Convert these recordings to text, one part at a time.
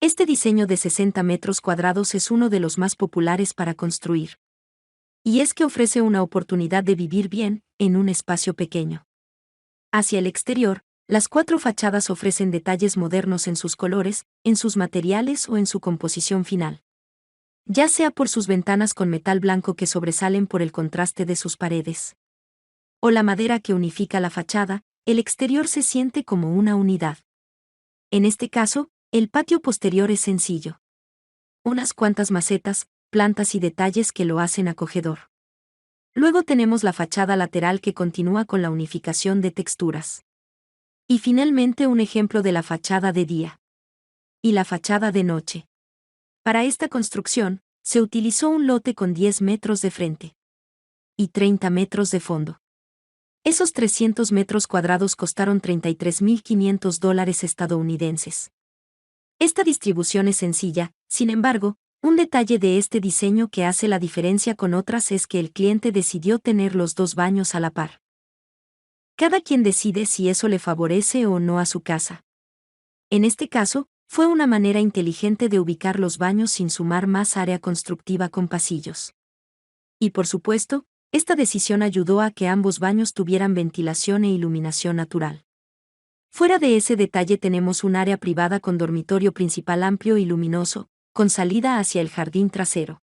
Este diseño de 60 metros cuadrados es uno de los más populares para construir. Y es que ofrece una oportunidad de vivir bien, en un espacio pequeño. Hacia el exterior, las 4 fachadas ofrecen detalles modernos en sus colores, en sus materiales o en su composición final. Ya sea por sus ventanas con metal blanco que sobresalen por el contraste de sus paredes, o la madera que unifica la fachada, el exterior se siente como una unidad. En este caso, el patio posterior es sencillo. Unas cuantas macetas, plantas y detalles que lo hacen acogedor. Luego tenemos la fachada lateral que continúa con la unificación de texturas. Y finalmente un ejemplo de la fachada de día. Y la fachada de noche. Para esta construcción, se utilizó un lote con 10 metros de frente y 30 metros de fondo. Esos 300 metros cuadrados costaron $33.500 estadounidenses. Esta distribución es sencilla, sin embargo, un detalle de este diseño que hace la diferencia con otras es que el cliente decidió tener los 2 baños a la par. Cada quien decide si eso le favorece o no a su casa. En este caso, fue una manera inteligente de ubicar los baños sin sumar más área constructiva con pasillos. Y por supuesto, esta decisión ayudó a que ambos baños tuvieran ventilación e iluminación natural. Fuera de ese detalle tenemos un área privada con dormitorio principal amplio y luminoso, con salida hacia el jardín trasero.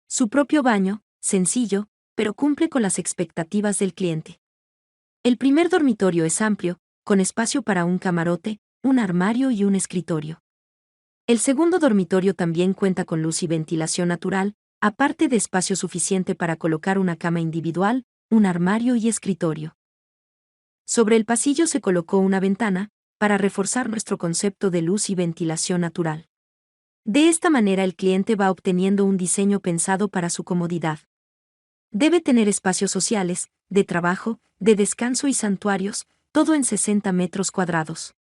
Su propio baño, sencillo, pero cumple con las expectativas del cliente. El primer dormitorio es amplio, con espacio para un camarote, un armario y un escritorio. El segundo dormitorio también cuenta con luz y ventilación natural, aparte de espacio suficiente para colocar una cama individual, un armario y escritorio. Sobre el pasillo se colocó una ventana, para reforzar nuestro concepto de luz y ventilación natural. De esta manera el cliente va obteniendo un diseño pensado para su comodidad. Debe tener espacios sociales, de trabajo, de descanso y santuarios, todo en 60 metros cuadrados.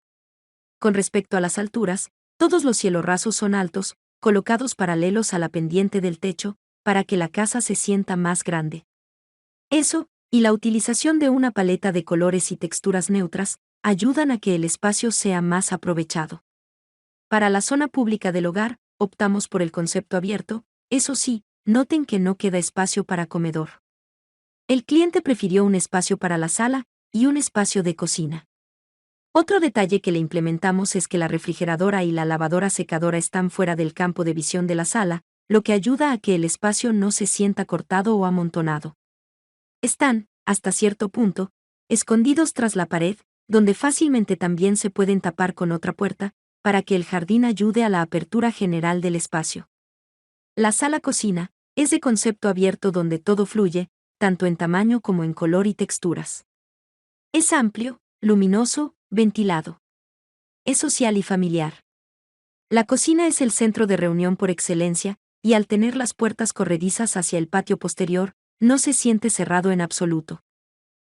Con respecto a las alturas, todos los cielorrasos son altos, colocados paralelos a la pendiente del techo, para que la casa se sienta más grande. Eso, y la utilización de una paleta de colores y texturas neutras, ayudan a que el espacio sea más aprovechado. Para la zona pública del hogar, optamos por el concepto abierto, eso sí, noten que no queda espacio para comedor. El cliente prefirió un espacio para la sala y un espacio de cocina. Otro detalle que le implementamos es que la refrigeradora y la lavadora secadora están fuera del campo de visión de la sala, lo que ayuda a que el espacio no se sienta cortado o amontonado. Están, hasta cierto punto, escondidos tras la pared, donde fácilmente también se pueden tapar con otra puerta, para que el jardín ayude a la apertura general del espacio. La sala-cocina es de concepto abierto donde todo fluye, tanto en tamaño como en color y texturas. Es amplio, luminoso, ventilado. Es social y familiar. La cocina es el centro de reunión por excelencia, y al tener las puertas corredizas hacia el patio posterior, no se siente cerrado en absoluto.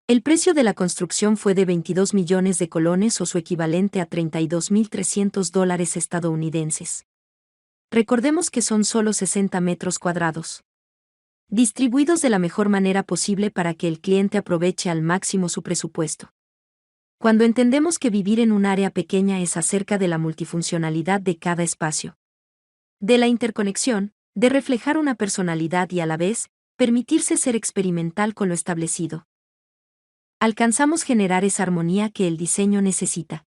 El precio de la construcción fue de 22 millones de colones o su equivalente a $32.300 estadounidenses. Recordemos que son solo 60 metros cuadrados. Distribuidos de la mejor manera posible para que el cliente aproveche al máximo su presupuesto. Cuando entendemos que vivir en un área pequeña es acerca de la multifuncionalidad de cada espacio, de la interconexión, de reflejar una personalidad y a la vez, permitirse ser experimental con lo establecido, alcanzamos generar esa armonía que el diseño necesita.